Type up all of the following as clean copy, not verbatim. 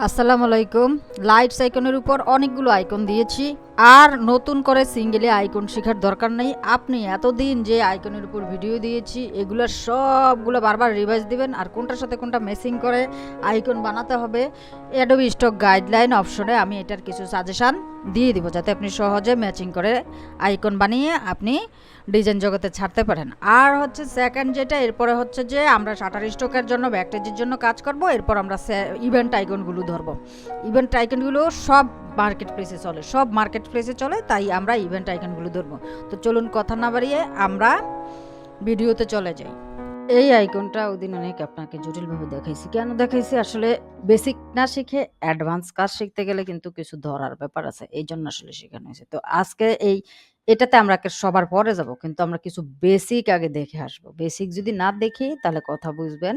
আসসালামু আলাইকুম। লাইটস আইকনের উপর অনেকগুলো আইকন দিয়েছি, আর নতুন করে সিঙ্গেলে আইকন শেখার দরকার নেই। আপনি এতদিন যে আইকনের উপর ভিডিও দিয়েছি এগুলো সবগুলো বারবার রিভাইজ দিবেন, আর কোনটার সাথে কোনটা ম্যাচিং করে আইকন বানাতে হবে অ্যাডোবি স্টক গাইডলাইন অপশনে আমি এটার কিছু সাজেশান দিয়ে দিব, যাতে আপনি সহজে ম্যাচিং করে আইকন বানিয়ে আপনি ডিজাইন জগতে ছাড়তে পারেন। আর হচ্ছে সেকেন্ড যেটা, এরপরে হচ্ছে যে আমরা শাটার স্টকের জন্য ব্যাকটেজের জন্য কাজ করব, এরপর আমরা ইভেন্ট আইকনগুলো ধরবো। ইভেন্ট আইকনগুলো সব মার্কেট প্লেসে চলে, সব মার্কেট প্লেসে চলে, তাই আমরা ইভেন্ট আইকনগুলো ধরবো। তো চলুন কথা না বাড়িয়ে আমরা ভিডিওতে চলে যাই। এই আইকনটা ওদিন অনেক আপনাকে জটিলভাবে দেখাইছি। কেন দেখাইছি? আসলে বেসিক না শিখে অ্যাডভান্স কাজ শিখতে গেলে কিন্তু কিছু ধরার ব্যাপার আছে। এইজন্য আসলে শেখানো হয়েছে। তো আজকে এটাতে আমরা সবার পরে যাব। কিন্তু আমরা কিছু বেসিক আগে দেখে আসবো। বেসিক যদি না দেখি তাহলে কথা বুঝবেন।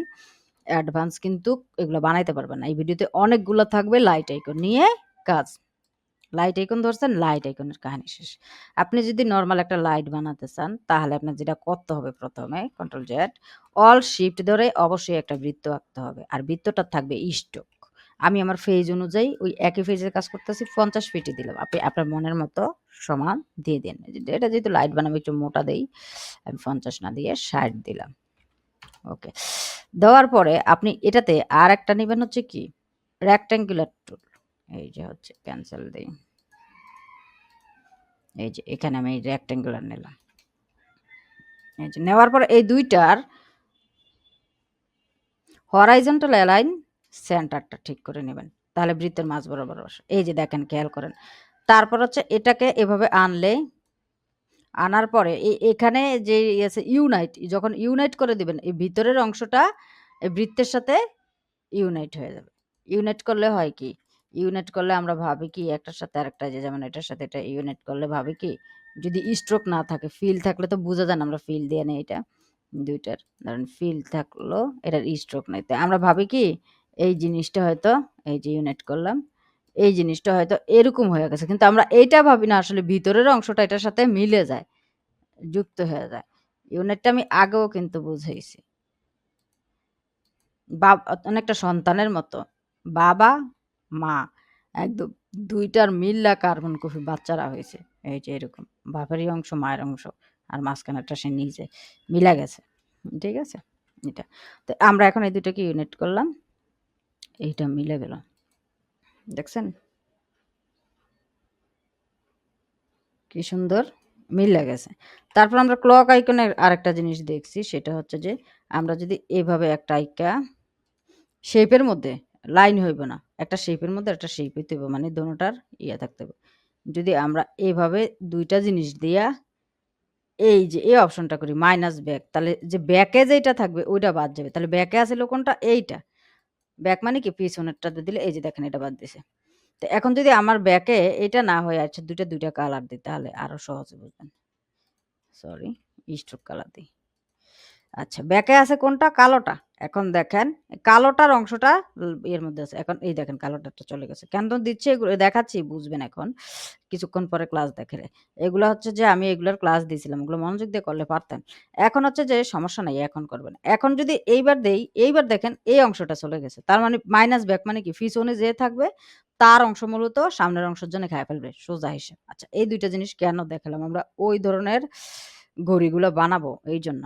অ্যাডভান্স কিন্তু এগুলো বানাইতে পারবেন না। এই ভিডিওতে অনেকগুলো থাকবে লাইট আইকন নিয়ে কাজ। লাইট আইকন ধরছেন, লাইট আইকনের কাহিনী শেষ। আপনি যদি নরমাল একটা লাইট বানাতে চান, তাহলে আপনার যেটা করতে হবে, প্রথমে কন্ট্রোল জেড অল শিফট ধরে অবশ্যই একটা বৃত্ত আঁকতে হবে। আর বৃত্তটা থাকবে স্ট্রোক। আমি আমার ফেজ অনুযায়ী ওই একই ফেজের কাজ করতেছি, 50 ফিটই দিলাম। আপনি আপনার মনের মতো সমান দিয়ে দিন। এটা যেহেতু লাইট বানাবো একটু মোটা দেই, আমি 50 না দিয়ে 60 দিলাম। ওকে। দেওয়ার পরে আপনি এটাতে আর একটা নিবেন হচ্ছে কি রেক্ট্যাঙ্গুলার টুল। এই যে হচ্ছে ক্যান্সেল দেই। এই যে এখানে আমি এই রেক্ট্যাঙ্গুলার নিলাম। এই যে নেওয়ার পর এই দুইটার হরাইজন্টাল অ্যালাইন সেন্টারটা ঠিক করে নেবেন, তাহলে বৃত্তের মাঝ বরাবর বসে। এই যে দেখেন, খেয়াল করেন। তারপর হচ্ছে এটাকে এভাবে আনলে, আনার পরে এখানে যে আছে ইউনাইট, যখন ইউনাইট করে দিবেন এই ভিতরের অংশটা এই বৃত্তের সাথে ইউনাইট হয়ে যাবে। ইউনাইট করলে হয় কি, ইউনাইট করলে আমরা ভাবি কি একটার সাথে আরেকটা, যে যেমন এটার সাথে এটা ইউনাইট করলে ভাবি কি, যদি স্ট্রোক না থাকে, ফিল থাকলে তো বোঝা যায় না, আমরা ফিল দিয়ে নেই এটা দুইটার। ধরেন ফিল থাকলো, এটার স্ট্রোক নাই, তো আমরা ভাবি কি এই জিনিসটা হয়তো, এই যে ইউনাইট করলাম, এই জিনিসটা হয়তো এরকম হয়ে গেছে, কিন্তু আমরা এইটা ভাবি না, আসলে ভিতরের অংশটা এটার সাথে মিলে যায়, যুক্ত হয়ে যায়। ইউনিটটা আমি আগেও কিন্তু বুঝাইছি। অনেকটা সন্তানের মতো। বাবা, মা একদম ২ টার মিল্লা কার্বন কপি বাচ্চারা হইছে। এই যে এরকম। বাপেরই অংশ, মায়ের অংশ। আর মাঝখানেরটা সে নিজে। মিলা গেছে। ঠিক আছে? এটা। তো আমরা এখন এই ২ টাকে ইউনিট করলাম। এইটা মিলে গেল। দেখছেন? কি সুন্দর মিলে গেছে। তারপর আমরা ক্লক আইকনের আরেকটা জিনিস দেখছি, সেটা হচ্ছে যে আমরা যদি এভাবে একটা আইকা শেপের মধ্যে লাইন হইব না। একটা শেপের মধ্যে একটা শেপ হইতে হইব। মানে দোনোটার ইয়া থাকতে হবে। যদি আমরা এভাবে ২ টা জিনিস দিয়া এই যে এই অপশনটা করি মাইনাস ব্যাক, তাহলে যে ব্যাকে যেইটা থাকবে ওইটা বাদ যাবে। তাহলে ব্যাকে আছিল কোনটা? এইটা। ব্যাক মানে কি পিছনেরটাতে দিলে এই যে দেখেন এটা বাদ দিছে। তো এখন যদি আমার ব্যাকে এটা না হয়ে আচ্ছা ২ টা কালার দিই, তাহলে আরো সহজে বুঝবেন। সরি, স্ট্রোক কালার দেই। আচ্ছা, ব্যাকে আছে কোনটা? কালোটা। এখন দেখেন কালোটার অংশটা এর মধ্যে আছে। এখন এই দেখেন কালোটারটা চলে গেছে। কেন দিচ্ছি এগুলো দেখাচ্ছি, বুঝবেন এখন। কিছুক্ষণ পরে ক্লাস দেখলে। এগুলা হচ্ছে যে আমি এগুলার ক্লাস দিয়েছিলাম। ওগুলো মনোযোগ দিয়ে করলে পারতেন। এখন হচ্ছে যে সমস্যা নাই, এখন করবেন। এখন যদি এইবার দেই, এইবার দেখেন এই অংশটা চলে গেছে। তার মানে মাইনাস ব্যাক মানে কি, পিছনে যে থাকবে তার অংশ মূলত সামনের অংশের জন্য খাইয়া ফেলবে। সোজা হিসাব। আচ্ছা, এই ২ টা জিনিস কেন দেখালাম? আমরা ওই ধরনের ঘড়িগুলো বানাবো এইজন্য।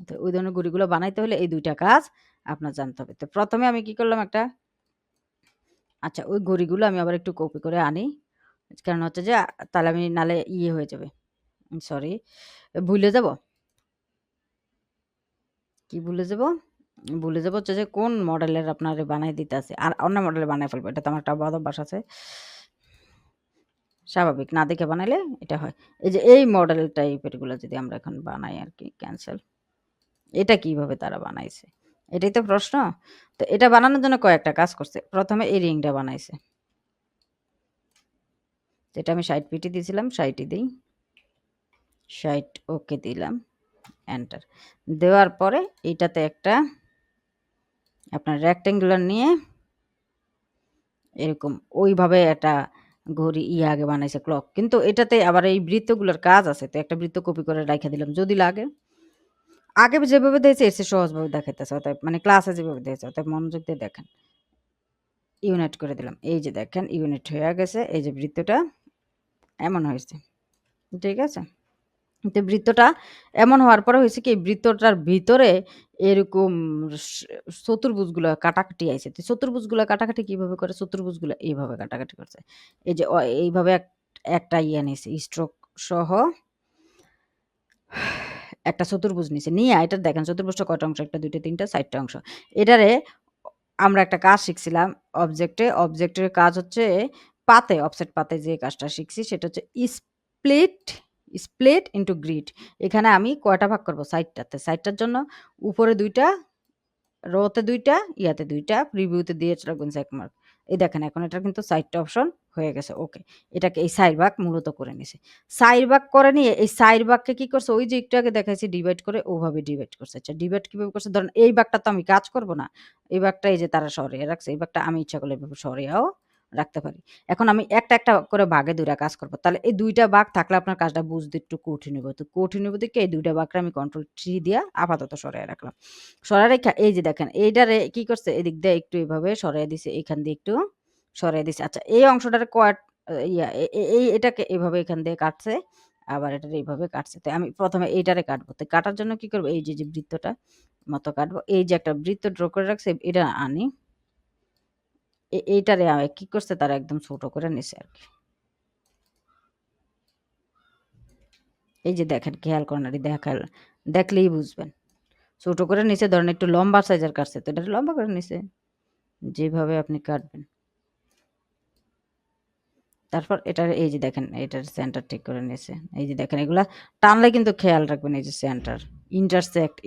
তো ওই ধরনের ঘুড়িগুলো বানাইতে হলে এই ২ টা কাজ আপনার জানতে হবে। তো ১ম এ আমি কি করলাম একটা, আচ্ছা ওই ঘড়িগুলো আমি আবার একটু কপি করে আনি। কারণ হচ্ছে যে তাহলে আমি নাহলে ইয়ে হয়ে যাবে। সরি, ভুলে যাব। কি ভুলে যাব? ভুলে যাব হচ্ছে যে কোন মডেলের আপনারে বানায় দিতেছি। আর অন্য মডেলের বানায় ফেলবো। এটা তো আমার একটা বদ অভ্যাস আছে। স্বাভাবিক না দেখে বানাইলে এটা হয়। এই যে এই মডেল টাইপের গুলা যদি আমরা এখন বানাই আরকি, ক্যানসেল। এটা কিভাবে তারা বানাইছে? এটাই তো প্রশ্ন। তো এটা বানানোর জন্য কয়েকটা কাজ করছে। ১ম এ এই রিংটা বানাইছে। যেটা আমি ৬০ পিটি দিয়েছিলাম, ৬০ ই দেই। ৬০ ওকে দিলাম। এন্টার। দেওয়ার পরে এইটাতে একটা আপনার রেক্টেঙ্গুলার নিয়ে এরকম ওইভাবে একটা ঘড়ি আগে বানাইছে ক্লক। কিন্তু এটাতে আবার এই বৃত্তগুলোর কাজ আছে। তো একটা বৃত্ত কপি করে রাইখা দিলাম। যদি লাগে। আগে যেভাবে দিয়েছে এর চেয়ে সহজভাবে দেখাইতেছে। অতএব মানে ক্লাসে যেভাবে দিয়েছে, অতএব মনোযোগ দিয়ে দেখেন। ইউনিট করে দিলাম। এই যে দেখেন ইউনিট হয়ে গেছে। এই যে বৃত্তটা এমন হয়েছে। ঠিক আছে? তো বৃত্তটা এমন হওয়ার পরে হয়েছে কি বৃত্তটার ভিতরে এরকম স চতুর্ভুজগুলা কাটাকাটি আইছে। তো চতুর্ভুজগুলা কাটাকাটি কিভাবে করে? চতুর্ভুজগুলা এইভাবে কাটাকাটি করছে। এই যে এইভাবে একটা ইয়া নিছে স্ট্রোক সহ একটা চতুর্ভুজ নিছে। নিয়া এটা দেখেন চতুর্ভুজটা কয়টা অংশ? ১ টা ২ টা ৩ টা ৪ টা অংশ। এটারে আমরা একটা কাজ শিখছিলাম অবজেক্টে। অবজেক্টের কাজ হচ্ছে পাতে, অফসেট পাতে যে কাজটা শিখছি সেটা হচ্ছে স্প্লিট, স্প্লিট ইন্টু গ্রিড। এখানে আমি কয়টা ভাগ করব? ৪ টাতে। ৪ টার জন্য উপরে ২ টা, রোতে ২ টা, ইয়াতে ২ টা, প্রিভিউতে দিয়ে রাখবেন চেক মার্ক। এই দেখেন এখন এটার কিন্তু ৪ টা অপশন হয়ে গেছে। ওকে। এটাকে এই ৪ ভাগ মূলত করে নিছে। ৪ ভাগ করে নিয়ে এই ৪ ভাগকে কি করছে? ওই যে একটু আগে দেখাইছি ডিভাইড করে ওভাবে ডিভাইড করছে। আচ্ছা ডিভাইড কিভাবে করছে? ধরেন এই ভাগটা তো আমি কাজ করব না। এই ভাগটা এই যে তারা সরিয়ে রাখছে। এই ভাগটা আমি ইচ্ছা করলে এভাবে সরিয়েও রাখতে পারি। এখন আমি একটা, একটা করে ভাগে ২ টা কাজ করব। তাহলে এই ২ টা ভাগ থাকলে আপনার কাজটা বুঝতে একটু কঠিন হইব। তো কঠিন হইব দেখে এই ২ টা ভাগকে আমি কন্ট্রোল 3 দিয়া আপাতত সরাইয়া রাখলাম। সরায় রাইখা এই যে দেখেন এইটারে কি করছে? এদিক দিয়ে একটু এভাবে সরাইয়া দিছে। এখান দিয়ে একটু সরাইয়া দিছে। আচ্ছা এই অংশটারে ইয়া এ এ এই এটাকে এভাবে এখান দিয়ে কাটছে। আবার এটারে এইভাবে কাটছে। তো আমি ১ম এ এইটারে কাটবো। তো কাটার জন্য কি করব? এই যে, যে বৃত্তটা মতো কাটবো। এই যে একটা বৃত্ত ড্র করে রাখছে এটা আনি। এইটারে কি করছে তারা একদম ছোট করে নিছে আরকি। এই যে দেখেন খেয়াল করেন দেখলেই বুঝবেন। ছোট করে নিচে ধরেন একটু লম্বা সাইজের কাটছে। তো এটারে লম্বা করে নিছে। যেভাবে আপনি কাটবেন। তারপর এটার এই যে দেখেন এটার সেন্টার ঠিক করে নিয়েছে। এই যে দেখেন এগুলা টানলে কিন্তু খেয়াল রাখবেন এই যে সেন্টার।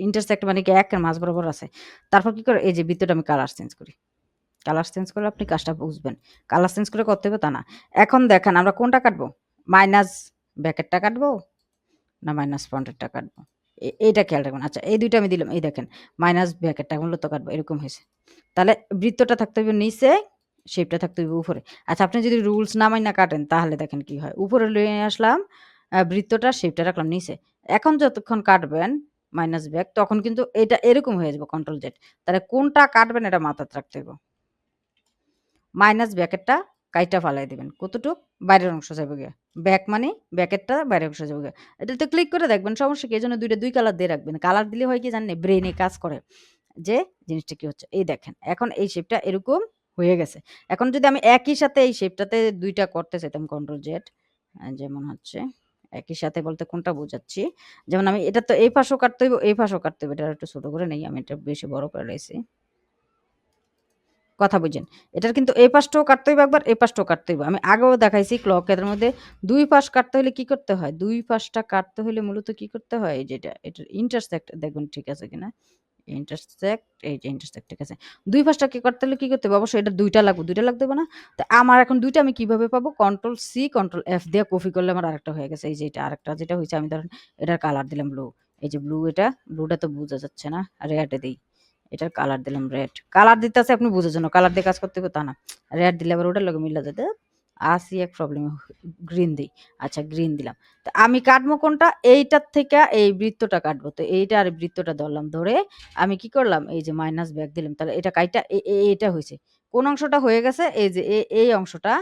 ইন্টারসেক্ট মানে কি একের মাঝ বরাবর আছে। তারপর কি করে এই যে বৃত্তটা আমি কালার চেঞ্জ করি। কালার চেঞ্জ করলে আপনি কাজটা বুঝবেন। কালার চেঞ্জ করে করতে হবে তা না। এখন দেখেন আমরা কোনটা কাটবো? মাইনাস ব্র্যাকেটটা কাটবো? না মাইনাস ফ্রন্টেরটা কাটবো? এইটা খেয়াল রাখবেন। আচ্ছা এই ২ টা আমি দিলাম। এই দেখেন মাইনাস ব্র্যাকেটটা মূলত কাটবো। এরকম হইছে। তাহলে বৃত্তটা থাকতে হবে নিচে, শেপটা থাকতে হবে উপরে। আচ্ছা আপনি যদি রুলস না মাইনা কাটেন তাহলে দেখেন কি হয়। উপরে লইয়ে আসলাম বৃত্তটা শেপটা রাখলাম নিচে। এখন যতক্ষণ কাটবেন মাইনাস ব্যাক তখন কিন্তু এটা এরকম হয়ে যাবে কন্ট্রোল জেড। তাহলে কোনটা কাটবেন এটা মাথায় রাখতে হইব। মাইনাস ব্র্যাকেটটা কাইটা ফালাই দিবেন। কতটুক? বাইরের অংশ যাবে গিয়া। ব্যাক মানে ব্র্যাকেটটা বাইরের অংশ যাবে গিয়া। এটাতে ক্লিক করে দেখবেন সমস্যা কি? এজন্য ২ টা ২ কালার দিয়ে রাখবেন। কালার দিলে হয় কি জানেন? ব্রেইনে কাজ করে। যে জিনিসটা কি হচ্ছে? এই দেখেন। এখন এই শেপটা এরকম হয়ে গেছে। এখন যদি আমি একই সাথে এই শেপটাতে ২ টা করতে চাইতাম কন্ট্রোল জেড যেমন হচ্ছে একই সাথে বলতে কোনটা বোঝাচ্ছি? যেমন আমি এটা তো এই পাশেও কাটতে হইব, এই পাশেও কাটতে হইব। এটা আরেকটু ছোট করে নেই। আমি এটা বেশি বড় করে লাইছি। কথা বুঝেন। এটার কিন্তু এই পাশটাও কাটতে হইব একবার, এই পাশটাও কাটতে হইব। আমি আগেও দেখাইছি ক্লকের মধ্যে ২ পাশ কাটতে হইলে কি করতে হয়? ২ পাশটা কাটতে হইলে মূলত কি করতে হয়? এই যে এটার ইন্টারসেক্ট দেখবেন ঠিক আছে কিনা? ইন্টারসেক্ট এই যে ইন্টারসেক্ট ঠিক আছে। ২ পাশটা কি করতে হলে কি করতে হবে? অবশ্যই এটা ২ টা লাগবে। ২ টা লাগতে হবে না? তো আমার এখন ২ টা আমি কিভাবে পাবো? কন্ট্রোল সি, কন্ট্রোল এফ দিয়ে কপি করলে আমার আরেকটা হয়ে গেছে। এই যে এটা আরেকটা যেটা হইছে আমি ধরেন এটার কালার দিলাম ব্লু। এই যে ব্লু এটা, ব্লুটা তো বোঝা যাচ্ছে না। রেড এ দেই। এটার কালার দিলাম রেড। কালার দিতেছি আপনি বুঝার জন্য। কালার দিয়ে কাজ করতে হবে তা না। রেড দিলে আবার ওটার লগে মিল্লা যায়। ধ্যাৎ! আছি এক প্রবলেমে গ্রিন দেই। আচ্ছা গ্রিন দিলাম। তো আমি কাটবো কোনটা? এইটার থেকে এই বৃত্তটা কাটবো। তো এইটা আর বৃত্তটা ধরলাম। ধরে আমি কি করলাম? এই যে মাইনাস ব্যাক দিলাম। তাহলে এটা কাইটা এইটা হইছে। কোন অংশটা হয়ে গেছে? এই যে এই অংশটা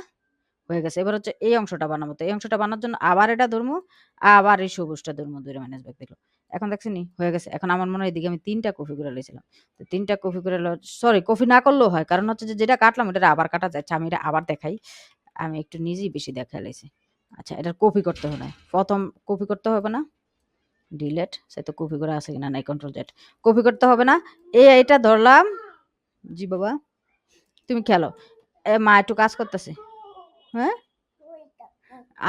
হয়ে গেছে। এবার হচ্ছে এই অংশটা বানাবো। তো এই অংশটা বানার জন্য আবার এটা ধরমু, আবার এই সবুজটা ধরমু। ধইরা মাইনাস ব্যাক দিলাম। এখন দেখছেন নি? হয়ে গেছে। এখন আমার মনে হয় এদিকে আমি ৩ টা কপি করে লইছিলাম। তো ৩ টা কপি করে সরি কপি না করলেও হয়। কারণ হচ্ছে যে যেটা কাটলাম ওটারে আবার কাটা যায়। আচ্ছা আমি এটা আবার দেখাই। আমি একটু নিজেই বেশি দেখায় লাইছি। আচ্ছা এটার কপি করতে হবে না। ১ম কপি করতে হবে না। ডিলিট সে তো কপি করা আছে কিনা নাই কন্ট্রোল জেড। কপি করতে হবে না। এটা ধরলাম জি বাবা, তুমি খেলো। মা একটু কাজ করতেছে। হ্যাঁ?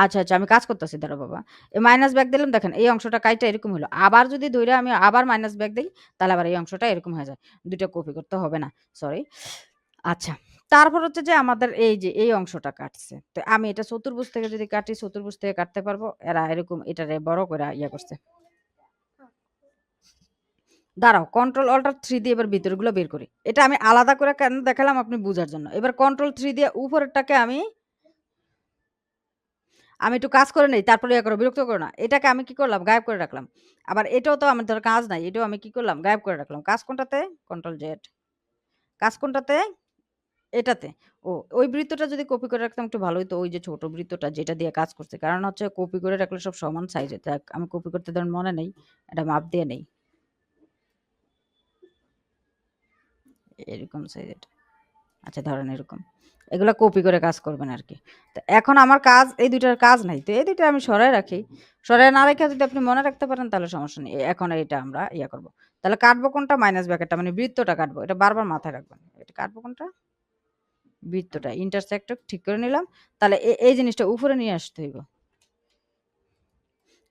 আচ্ছা, আচ্ছা আমি কাজ করতেছি দাঁড়াও বাবা। মাইনাস ব্যাক দিলাম দেখেন এই অংশটা কাইটা এরকম হইলো। আবার যদি ধইরা আমি আবার মাইনাস ব্যাক দেই তাহলে আবার এই অংশটা এরকম হয়ে যায়। ২ টা কপি করতে হবে না। সরি। আচ্ছা। তারপর হচ্ছে যে আমাদের এই যে এই অংশটা কাটছে। তো আমি এটা চতুর্ভুজ থেকে যদি কাটি চতুর্ভুজ থেকে কাটতে পারবো। এরা এরকম এটারে বড় কইরা ইয়া করছে। দাঁড়াও কন্ট্রোল অল্টার ৩ দিয়ে এবার ভিতরগুলো বের করি। এটা আমি আলাদা করে কেন দেখালাম আপনি বুঝার জন্য। এবার কন্ট্রোল ৩ দিয়ে উপরেরটাকে আমি একটু কাজ করে নেই। তারপরে ইয়ে করো, বিরক্ত করো না। এটাকে আমি কি করলাম? গায়েব করে রাখলাম। আবার এটাও তো আমার ধরো কাজ নাই। এটাও আমি কি করলাম? গায়েব করে রাখলাম। কাজ কোনটাতে? Control Z. কাজ কোনটাতে? এটাতে। ও ওই বৃত্তটা যদি কপি করে রাখতাম একটু ভালো হইতো। ওই যে ছোট বৃত্তটা যেটা দিয়ে কাজ করছি। কারণ হচ্ছে কপি করে রাখলে সব সমান সাইজের। যাক আমি কপি করতে ধরেন মনে নেই। এটা মাপ দিয়ে নেই। এরকম সাইজের। আচ্ছা ধরেন এরকম। এগুলা কপি করে কাজ করবেন আরকি। তো এখন আমার কাজ এই ২ টার কাজ নাই। তো এই ২ টা আমি সরায় রাখি। সরায় না রেখে যদি আপনি মনে রাখতে পারেন তাহলে সমস্যা নেই। এখন এইটা আমরা করব। তাহলে কাটবো কোনটা? মাইনাস ব্র্যাকেটটা মানে বৃত্তটা কাটবো। এটা বারবার মাথায় রাখবেন। এটা কাটবো কোনটা? বৃত্তটা। ইন্টারসেক্টও ঠিক করে নিলাম। তাহলে এই জিনিসটা উপরে নিয়ে আসতে হইব।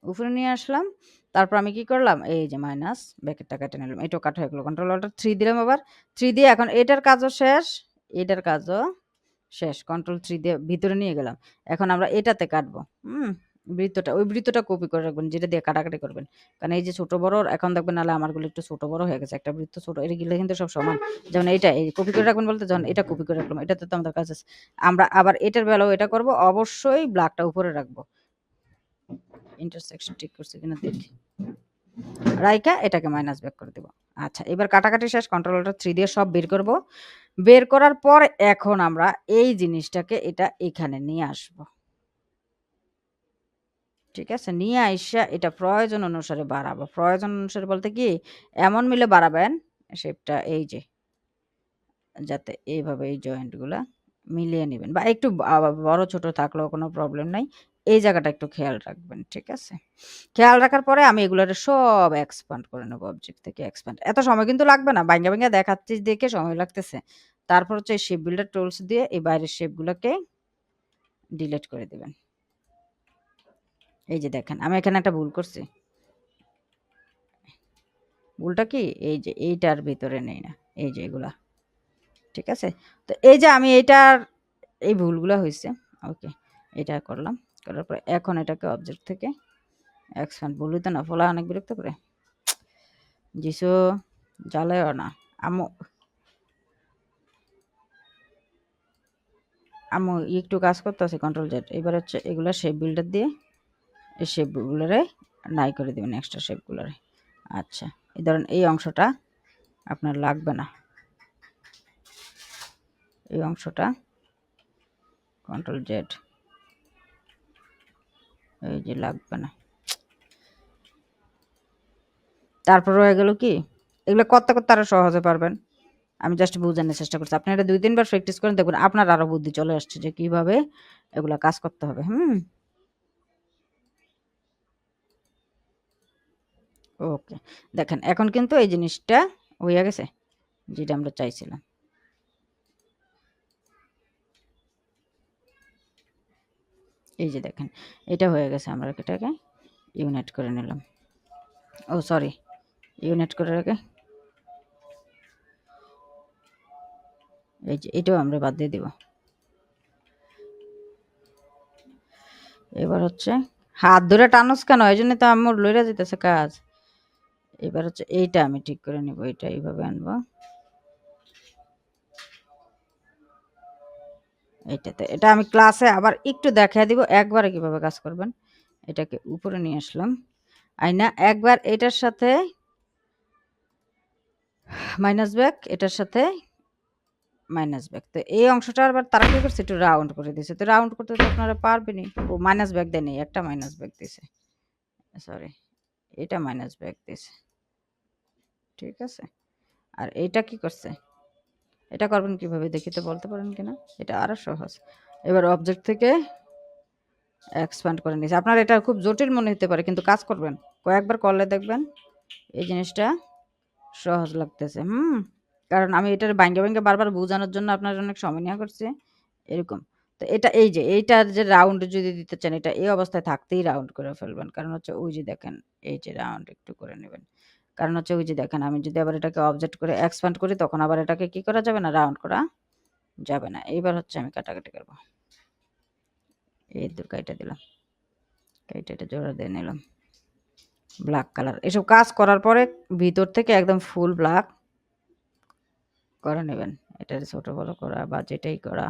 উপরে নিয়ে আসলাম। তারপর আমি কি করলাম? এই যে মাইনাস ব্র্যাকেটটা কেটে নিলাম। এটাও কাটা হয়ে গেল। কন্ট্রোল অল্টার 3 দিলাম আবার। 3 দিয়ে এখন এটার কাজও শেষ, এটার কাজও শেষ। কন্ট্রোল 3 দিয়ে ভিতরে নিয়ে গেলাম। এখন আমরা এটাতে কাটবো। হুম? বৃত্তটা, ওই বৃত্তটা কপি করে রাখবেন যেটা দিয়ে কাটাকাটি করবেন। কারণ এই যে ছোট বড় এখন দেখবেন নাহলে আমারগুলো একটু ছোট বড় হয়ে গেছে। একটা বৃত্ত ছোট এগুলো কিন্তু সব সমান। যেমন এইটা এই কপি করে রাখবেন বলতে যখন এটা কপি করে রাখলাম। এটাতে তো আমাদের কাজ আছে। আমরা আবার এটার বেলাও এটা করব। অবশ্যই ব্লাকটা উপরে রাখবো। ইন্টারসেকশন ঠিক করছি কিনা দেখি। রাইখা এটাকে মাইনাস ব্যাক করে দেব। আচ্ছা এবার কাটাকাটি শেষ। কন্ট্রোল অল্টার 3 দিয়ে সব বের করব। বের করার পর এখন আমরা এই জিনিসটাকে এটা এখানে নিয়ে আসব। ঠিক আছে? নিয়ে আইসা এটা প্রয়োজন অনুসারে বাড়াবো। প্রয়োজন অনুসারে বলতে কি এমন মিলে বাড়াবেন শেপটা এই যে যাতে এইভাবে এই জয়েন্ট গুলা মিলিয়ে নিবেন বা একটু বড় ছোট থাকলেও কোনো প্রবলেম নাই। এই জায়গাটা একটু খেয়াল রাখবেন। ঠিক আছে? খেয়াল রাখার পরে আমি এগুলারে সব এক্সপান্ড করে নেব অবজেক্ট থেকে এক্সপান্ড। এত সময় কিন্তু লাগবে না। ভাইঙ্গা, ভাইঙ্গা দেখাচ্ছি দেখে সময় লাগতেছে। তারপর হচ্ছে এই শেপ বিল্ডার টুলস দিয়ে এই বাইরের শেপগুলোকে ডিলিট করে দিবেন। এই যে দেখেন আমি এখানে একটা ভুল করছি। ভুলটা কি? এই যে এইটার ভিতরে নেই না। এই যে এগুলা। ঠিক আছে? তো এই যে আমি এইটার এই ভুলগুলা হইছে। ওকে। এটা করলাম। করার পরে এখন এটাকে অবজেক্ট থেকে এক্সপান্ড ভুল হইতো না। ফলা অনেক বিরক্ত করে। যিশু জ্বালায়ও না। আম্মু আম্মু একটু কাজ করতেছে কন্ট্রোল জেড। এবার হচ্ছে এগুলা শেপ বিল্ডার দিয়ে এই শেপগুলোরে নাই করে দিবেন এক্সট্রা শেপগুলোরে। আচ্ছা এই ধরেন এই অংশটা আপনার লাগবে না। এই অংশটা কন্ট্রোল জেড এই যে লাগবে না। তারপর হয়ে গেল কি এগুলো করতে করতে আরো সহজে পারবেন। আমি জাস্ট বোঝানোর চেষ্টা করছি। আপনি এটা ২-৩ বার প্র্যাকটিস করেন দেখবেন আপনার আরো বুদ্ধি চলে আসছে যে কিভাবে এগুলা কাজ করতে হবে। হুম? ওকে। দেখেন এখন কিন্তু এই জিনিসটা হইয়া গেছে যেটা আমরা চাইছিলাম। এই যে দেখেন এটা হয়ে গেছে আমরা এটাকে ইউনিট করে নিলাম। ও সরি ইউনিট করে রেখে এই যে এটাও আমরা বাদ দিয়ে দিব। এবার হচ্ছে হাত ধরে টানোস কেন? এই জন্য তো আমার লইরা যেতেছে কাজ। এবার হচ্ছে এইটা আমি ঠিক করে নিব। এটা এইভাবে আনবো। এইটাতে এটা আমি ক্লাসে আবার একটু দেখায় দিব একবারে কিভাবে কাজ করবেন। এটাকে উপরে নিয়ে আসলাম। আইনা একবার এটার সাথে মাইনাস ব্যাক এটার সাথে মাইনাস ব্যাক। তো এই অংশটা আবার তারা কি করছে একটু রাউন্ড করে দিয়েছে। তো রাউন্ড করতে তো আপনারা পারবেনই। ও মাইনাস ব্যাক দেয়নি একটা মাইনাস ব্যাক দিছে। সরি এটা মাইনাস ব্যাক দিছে। ঠিক আছে? আর এইটা কি করছে? এটা করবেন কিভাবে দেখি তো বলতে পারেন কিনা? এটা আরো সহজ। এবার অবজেক্ট থেকে এক্সপ্যান্ড করে নিয়েছি। আপনার এটা খুব জটিল মনে হতে পারে কিন্তু কাজ করবেন। কয়েকবার করলে দেখবেন এই জিনিসটা সহজ লাগতেছে। হুম? কারণ আমি এটার ভাইঙ্গা, ভাইঙ্গা বারবার বোঝানোর জন্য আপনার অনেক সময় নেওয়া করছি। এরকম। তো এটা এই যে এইটার যে রাউন্ড যদি দিতে চান এটা এই অবস্থায় থাকতেই রাউন্ড করে ফেলবেন। কারণ হচ্ছে ওই যে দেখেন এই যে রাউন্ড একটু করে নেবেন। কারণ হচ্ছে ওই যে দেখেন আমি যদি আবার এটাকে অবজেক্ট করে এক্সপ্যান্ড করি তখন আবার এটাকে কি করা যাবে না? রাউন্ড করা যাবে না। এইবার হচ্ছে আমি কাটাকাটি করব। এই দূর কাইটা দিলাম। কাইটা এটা জোড়া দিয়ে নিলাম। Black colour. এসব কাজ করার পরে ভিতর থেকে একদম ফুল ব্ল্যাক করে নেবেন। এটার ছোট বড় করা বা যেটাই করা।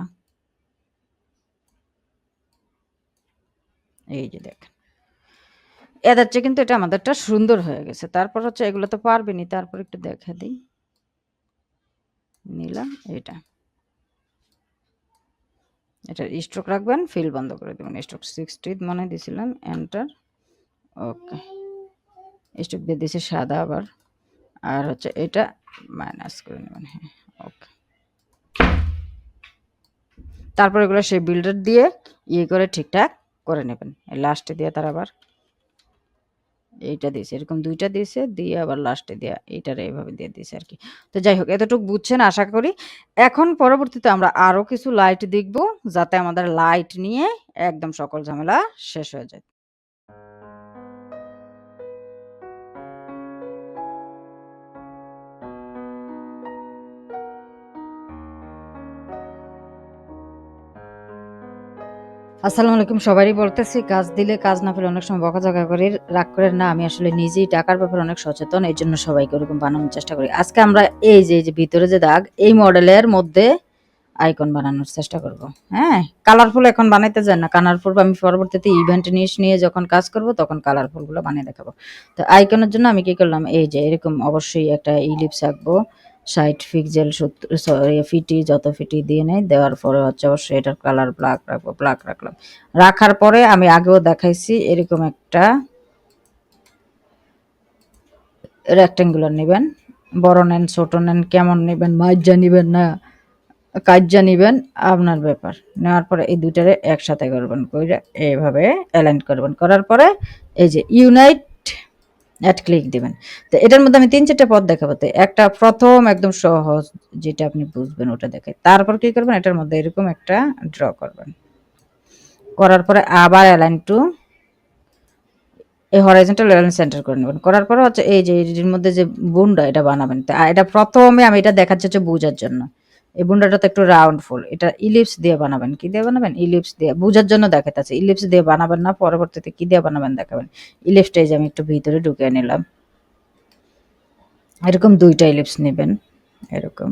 এই যে দেখেন। এদের চেয়ে কিন্তু এটা আমাদেরটা সুন্দর হয়ে গেছে। তারপর হচ্ছে এগুলো তো পারবেনই। তারপর একটু দেখা দিই। নিলাম এটা। এটা স্ট্রোক রাখবেন, ফিল বন্ধ করে দেবেন। স্ট্রোক 60 মনে দিছিলেন, এন্টার। ওকে, স্ট্রোক দিয়ে দিয়েছে সাদা আবার। আর হচ্ছে এটা মাইনাস করে নেবেন। হ্যাঁ, ওকে। তারপর এগুলো সেই বিল্ডার দিয়ে করে ঠিকঠাক করে নেবেন। লাস্টে দিয়ে তার আবার এইটা দিয়েছে, এরকম দুইটা দিয়েছে, দিয়ে আবার লাস্টে দিয়ে এইটার এইভাবে দিয়ে দিয়েছে আর কি। তো যাই হোক, এতটুকু বুঝছেন আশা করি। এখন পরবর্তীতে আমরা আরও কিছু লাইট দেখব, যাতে আমাদের লাইট নিয়ে একদম সকল ঝামেলা শেষ হয়ে যায়। আসসালামু আলাইকুম। সবারই বলতেছি, কাজ দিলে কাজ না পেলে অনেক সময় বকাঝকা করে, রাগ করেন না। আমি আসলে নিজেই টাকার ব্যাপারে অনেক সচেতন, এই জন্য সবাইকে ওরকম বানানোর চেষ্টা করি। আজকে আমরা এই যে ভিতরে যে দাগ, এই মডেলের মধ্যে আইকন বানানোর চেষ্টা করব। হ্যাঁ, কালারফুল এখন বানাইতে যান না, কালারফুল আমি পরবর্তীতে ইভেন্ট নিয়ে যখন কাজ করব তখন কালারফুল গুলো বানিয়ে দেখাবো। তো আইকনের জন্য আমি কি করলাম, এই যে এরকম অবশ্যই একটা ইলিপস আঁকবো। 60 পিক্সেল 70 ফিটি, যত ফিটি দিয়ে নেই, দেওয়ার পরে হচ্ছে অবশ্যই এটার কালার ব্ল্যাক রাখবো। ব্ল্যাক রাখলাম। রাখার পরে আমি আগেও দেখাইছি, এরকম একটা রেক্টেঙ্গুলার নেবেন। বড় নেন, ছোট নেন, কেমন নেবেন, মাইজা নিবেন না কাজ্জা নিবেন, আপনার ব্যাপার। নেওয়ার পরে এই দুইটারে একসাথে করবেন, কইরা এইভাবে অ্যালাইন করবেন। করার পরে এই যে ইউনাইট অ্যাড ক্লিক দিবেন। তো এটার মধ্যে আমি ৩-৪টা পদ দেখাবো। তো একটা প্রথম একদম সহজ, যেটা আপনি বুঝবেন ওটা দেখে। তারপর কি করবেন, এটার মধ্যে এরকম একটা ড্র করবেন। করার পরে আবার অ্যালাইন টু এই হরাইজন্টাল অ্যালাইন সেন্টার করে নেবেন। করার পরে হচ্ছে এই যে এর মধ্যে যে বুনটা এটা বানাবেন। তো এটা প্রথমে আমি এটা দেখাচ্ছি হচ্ছে বোঝার জন্য। এই বুনডাটা তো একটু রাউন্ড ফুল, এটা ইলিপস দিয়ে বানাবেন। কি দিয়ে বানাবেন? ইলিপস দিয়ে। বোঝার জন্য দেখাতেছে, ইলিপস দিয়ে বানাবেন না, পরবর্তীতে কি দিয়ে বানাবেন দেখাবেন। ইলিপসটা এই যে আমি একটু ভিতরে ঢুকিয়ে নিলাম। এরকম 2টা ইলিপস নেবেন। এরকম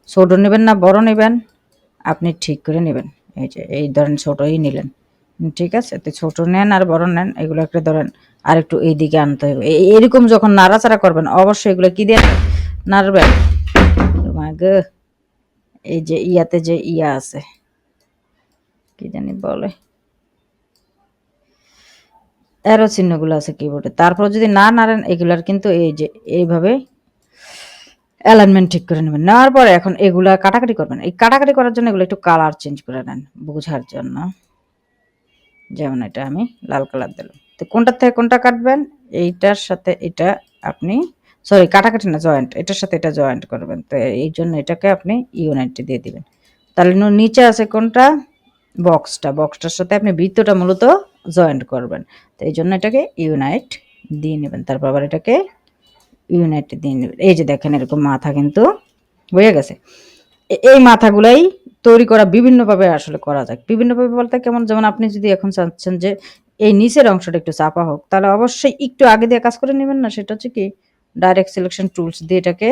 ছোট নেবেন না বড় নেবেন, আপনি ঠিক করে নেবেন। এই যে এই ধরেন ছোটই নিলেন, ঠিক আছে। তো ছোট নেন আর বড় নেন, এগুলো একটা ধরেন আর একটু এইদিকে আনতে হবে। এরকম যখন নাড়াচাড়া করবেন অবশ্যই এগুলো কি দিয়ে নাড়বেন। এই যে ইয়াতে যে ইয়া আছে, কি জানি বলে, অ্যারো চিহ্নগুলো আছে কিবোর্ডে, তারপর যদি না নাড়েন এগুলার কিন্তু এই যে এইভাবে অ্যালাইনমেন্ট ঠিক করে নেবেন। নেওয়ার পরে এখন এগুলা কাটাকাটি করবেন। এই কাটাকাটি করার জন্য এগুলো একটু কালার চেঞ্জ করে নেন বোঝার জন্য। যেমন এটা আমি লাল কালার দিলাম। তো কোনটার থেকে কোনটা কাটবেন, এইটার সাথে এটা আপনি, সরি কাটাকাটি না, জয়েন্ট, এটার সাথে এটা জয়েন্ট করবেন। তো এই জন্য এটাকে আপনি ইউনাইট দিয়ে দিবেন। তাহলে নিচে আছে কোনটা, বক্সটার সাথে আপনি বৃত্তটা মূলত জয়েন্ট করবেন। তো এই জন্য এটাকে ইউনাইট দিয়ে নেবেন। তারপর আবার এটাকে ইউনাইট দিয়ে নেবেন। এই যে দেখেন এরকম মাথা কিন্তু হয়ে গেছে। এই মাথাগুলাই তৈরি করা বিভিন্নভাবে আসলে করা যায়। বিভিন্নভাবে বলতে কেমন, যেমন আপনি যদি এখন চাচ্ছেন যে এই নিচের অংশটা একটু চাপা হোক, তাহলে অবশ্যই একটু আগে দিয়ে কাজ করে নেবেন না। সেটা হচ্ছে কি, ডাইরেক্ট সিলেকশন টুলস দিয়ে এটাকে,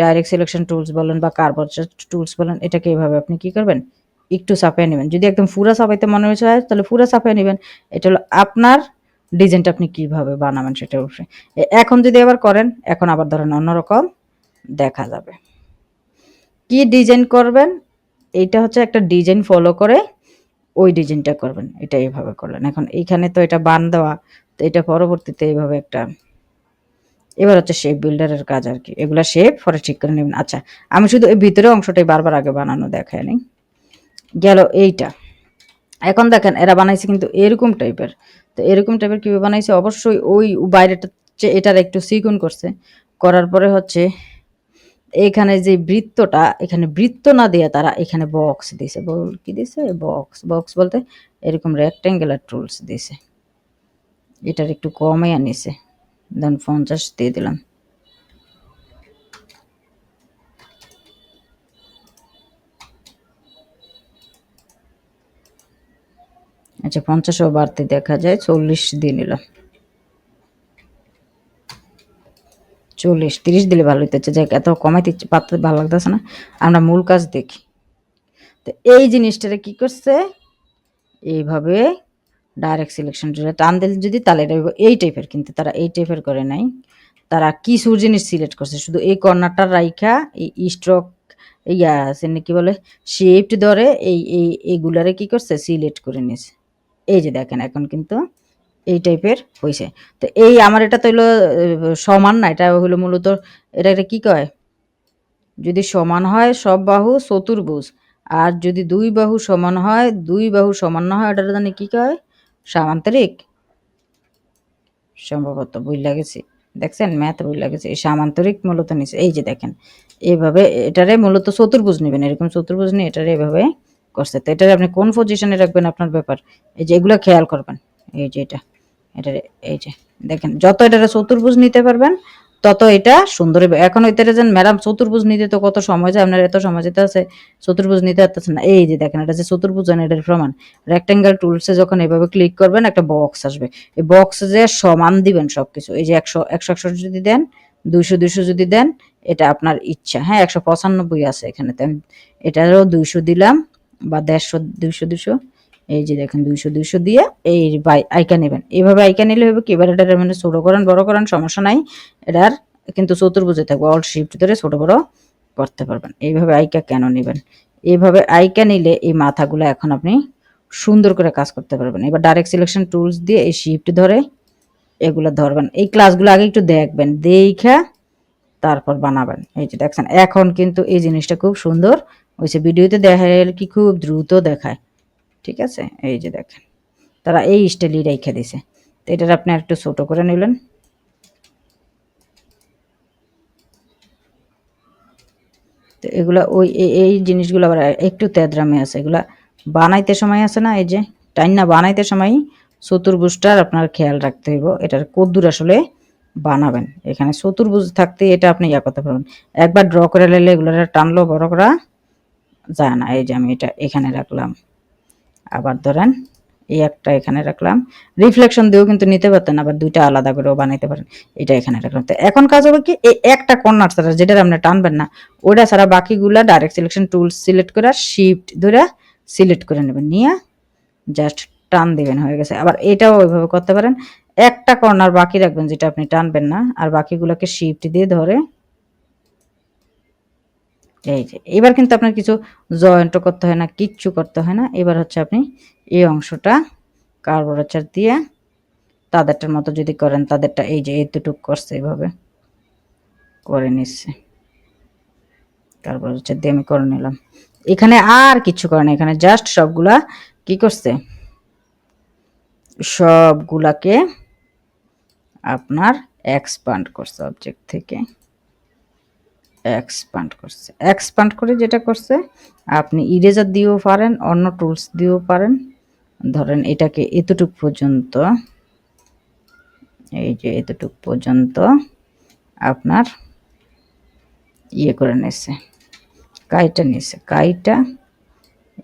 ডাইরেক্ট সিলেকশন টুলস বলেন বা কার্বন টুলস বলেন, এটাকে এভাবে আপনি কি করবেন, একটু চাপিয়ে নেবেন। যদি একদম পুরা চাপাইতে মনে হয়েছে তাহলে পুরা চাপিয়ে নেবেন। এটা হলো আপনার ডিজাইনটা আপনি কিভাবে বানাবেন সেটার উপরে। এখন যদি আবার করেন, এখন আবার ধরেন অন্যরকম দেখা যাবে। কি ডিজাইন করবেন, এইটা হচ্ছে একটা ডিজাইন ফলো করে ওই ডিজাইনটা করবেন। এটা এইভাবে করলেন। এখন এইখানে তো এটা বান দেওয়া, তো এটা পরবর্তীতে এইভাবে একটা, এবার হচ্ছে শেপ বিল্ডারের কাজ আর কি। এগুলা শেপ পরে ঠিক করে নেবেন। আচ্ছা, আমি শুধু এই ভিতরে অংশটাই বারবার আগে বানানো দেখায় নি। গেল এইটা। এখন দেখেন এরা বানাইছে কিন্তু এরকম টাইপের। তো এরকম টাইপের কিভাবে বানাইছে, অবশ্যই ওই বাইরেটা এটার একটু সিকুন করছে। করার পরে হচ্ছে এখানে যে বৃত্তটা, এখানে বৃত্ত না দিয়ে তারা এখানে বক্স দিছে। কি দিছে? বক্স বলতে এরকম রেক্টেঙ্গুলার টুলস দিছে। এটার একটু কমই আনিছে, ধরুন 50 দিয়ে দিলাম। আচ্ছা, 50ও বাড়তে দেখা যায়, 40 দিয়ে নিলাম। 40, 30 দিলে ভালো হইতেছে। যাক, এত কমাইতে পারতে ভালো লাগতেছে না, আমরা মূল কাজ দেখি। তো এই জিনিসটারে কি করছে, এইভাবে ডাইরেক্ট সিলেকশন টান দিলে যদি, তাহলে এটা এই টাইপের, কিন্তু তারা এই টাইপের করে নাই। তারা কিছু জিনিস সিলেক্ট করছে, শুধু এই কর্নারটা রাইখা এই স্ট্রোক ইয়া আছে কি বলে শিফট ধরে এইগুলারে কি করছে সিলেক্ট করে নিছে। এই যে দেখেন এখন কিন্তু এই টাইপের হইছে। তো এই আমার এটা তো হইলো সমান না, এটা হলো মূলত এটা কি কয়? যদি সমান হয় সব বাহু চতুর্ভুজ, আর যদি ২ বাহু সমান হয়, ২ বাহু সমান না হয় ওটারে জানি কি কয়? সামান্তরিক? সম্ভবত ভুইল্লা গেছি। দেখছেন ম্যাথ ভুইল্লা গেছি। এই সামান্তরিক মূলত নিছে। এই যে দেখেন। এভাবে এটারে মূলত চতুর্ভুজ নিবেন। এরকম চতুর্ভুজ নিয়ে এটারে এভাবে করছে। তো এটারে আপনি কোন পজিশনে রাখবেন আপনার ব্যাপার। এই যে এগুলা খেয়াল করবেন। এই যে এটারে এই যে দেখেন যত এটারে চতুর্ভুজ নিতে পারবেন তত এটা সুন্দর হবে। এখন ওইটারে যেন ম্যাডাম চতুর্ভুজ নিতে তো কত সময় যায়, আপনার এত সময় যেতে আছে চতুর্ভুজ নিতে পারতেছেন না। এই যে দেখেন এটা যে চতুর্ভুজ এটার প্রমাণ। রেক্টেঙ্গেল টুলসে যখন এভাবে ক্লিক করবেন একটা বক্স আসবে। এই বক্সে যে সমান দিবেন সবকিছু। এই যে ১০০ ১০০ যদি দেন, ২০০ ২০০ যদি দেন, এটা আপনার ইচ্ছা। হ্যাঁ ১৯৫ আছে এখানে, আমি এটারও ২০০ দিলাম বা ১৫০ ২০০ ২০০। এই যে দেখেন ২০০ ২০০ দিয়ে এই আইকা নেবেন। এইভাবে আইকা নিলে হবে কি, এবার এটা মানে ছোট করেন বড় করেন সমস্যা নাই, এটার কিন্তু চতুর্ভুজে থাকবে। অল্ট শিফট ধরে ছোট বড় করতে পারবেন। এইভাবে আইকা কেন নেবেন? এইভাবে আইকা নিলে এই মাথাগুলো এখন আপনি সুন্দর করে কাজ করতে পারবেন। এবার ডাইরেক্ট সিলেকশন টুলস দিয়ে এই শিফট ধরে এগুলো ধরবেন। এই ক্লাসগুলো আগে একটু দেখবেন, দেখা তারপর বানাবেন। এই যে দেখছেন এখন কিন্তু এই জিনিসটা খুব সুন্দর হয়েছে। ভিডিওতে দেখা গেলে কি খুব দ্রুত দেখায়। ঠিক আছে, এই যে দেখেন তারা এই স্টাইলই রেখে দিছে। তো এটার আপনি একটু ছোট করে নিলেন। তো এগুলা ওই এই জিনিসগুলো আবার একটু তেদরামে আছে। এগুলা বানাইতে সময় আছে না, এই যে টাইনা বানাইতে সময় চতুর্ভুজটার আপনার খেয়াল রাখতে হইব। এটার কদ্দুর আসলে বানাবেন। এখানে চতুর্ভুজ থাকতে এটা আপনি ইয়া করতে পারবেন। একবার ড্র করে নিলে এগুলো টানলো বড় করা যায় না। এই যে আমি এটা এখানে রাখলাম, আবার ধরেন এই একটা এখানে রাখলাম। রিফ্লেকশন দিয়েও কিন্তু নিতে পারতেন, আবার দুইটা আলাদা করেও বানাইতে পারেন। এটা এখানে রাখলাম। তো এখন কাজ হবে কি, এই একটা কর্নার ছাড়া যেটা আপনি টানবেন না ওটা ছাড়া বাকিগুলা ডাইরেক্ট সিলেকশন টুল সিলেক্ট করে শিফট ধরে সিলেক্ট করে নেবেন, নিয়ে জাস্ট টান দিবেন, হয়ে গেছে। আবার এটাও ওইভাবে করতে পারেন। একটা কর্নার বাকি রাখবেন যেটা আপনি টানবেন না, আর বাকিগুলোকে শিফট দিয়ে ধরে এই যে এবার কিন্তু আপনার কিছু জয়েন্টও করতে হয় না, কিচ্ছু করতে হয় না। এবার হচ্ছে আপনি এই অংশটা কার্বোরেচার দিয়ে তাদেরটার মতো যদি করেন, তাদেরটা এই যে এতটুক করছে এভাবে করে নিচ্ছে। কার্বোরেচার দিয়ে আমি করে নিলাম। এখানে আর কিছু করে না, এখানে জাস্ট সবগুলা কি করছে, সবগুলাকে আপনার এক্সপান্ড করছে, অবজেক্ট থেকে এক্সপান্ড করছে। এক্সপান্ড করে যেটা করছে আপনি ইরেজার দিয়েও পারেন, অন্য টুলস দিয়েও পারেন। ধরেন এটাকে এতটুক পর্যন্ত, এই যে এতটুক পর্যন্ত আপনার ইয়ে করে নিয়েছে, কাইটা নিয়েছে। কাইটা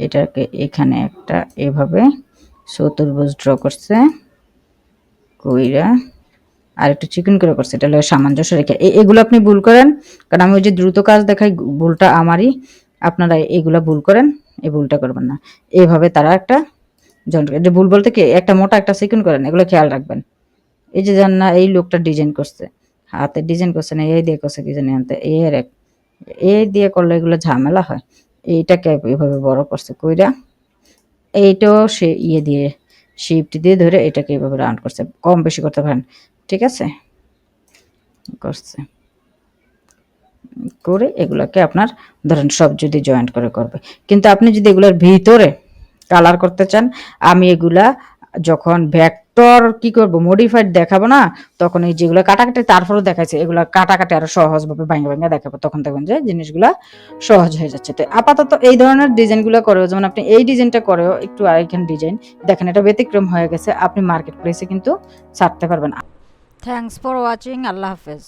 এটাকে এখানে একটা এভাবে চতুর্ভুজ ড্র করছে, কইরা আর একটু চিকন করে করছে। এটা হলো সামঞ্জস্য রেখে। এগুলো আপনি ভুল করেন, কারণ আমি ওই যে দ্রুত কাজ দেখাই, ভুলটা আমারই। আপনারা এগুলা ভুল করেন, এই ভুলটা করবেন না। এইভাবে তারা একটা এটা ভুল বলতে কি, একটা মোটা একটা চিকন করেন, এগুলো খেয়াল রাখবেন। এই যে জান না এই লোকটা ডিজাইন করছে, হাতে ডিজাইন করছে না, এই দিয়ে করছে কি জানি আনতে, এই দিয়ে করলে এগুলো ঝামেলা হয়। এইটাকে এভাবে বড় করছে কইরা, এইটাও সে ইয়ে দিয়ে শিফট দিয়ে ধরে এটাকে এভাবে রাউন্ড করছে। কম বেশি করতে পারেন, ঠিক আছে, করছে করে এগুলোকে আপনার ধরেন সব যদি জয়েন্ট করে করবে। কিন্তু আপনি যদি এগুলোর ভিতরে কালার করতে চান, আমি এগুলা যখন ভেক্টর কি করব মডিফাইড দেখাবো না, তখন এই যেগুলো কাটাকাটি তারপরেও দেখাচ্ছে, এগুলো কাটাকাটি আরো সহজভাবে ভাঙে ভাঙে দেখাবো, তখন দেখবেন যে জিনিসগুলা সহজ হয়ে যাচ্ছে। তো আপাতত এই ধরনের ডিজাইনগুলো করেও, যেমন আপনি এই ডিজাইনটা করেও একটু আরেকখান ডিজাইন দেখেন, এটা ব্যতিক্রম হয়ে গেছে, আপনি মার্কেট প্লেসে কিন্তু ছাড়তে পারবেন। Thanks for watching. আল্লাহ হাফেজ।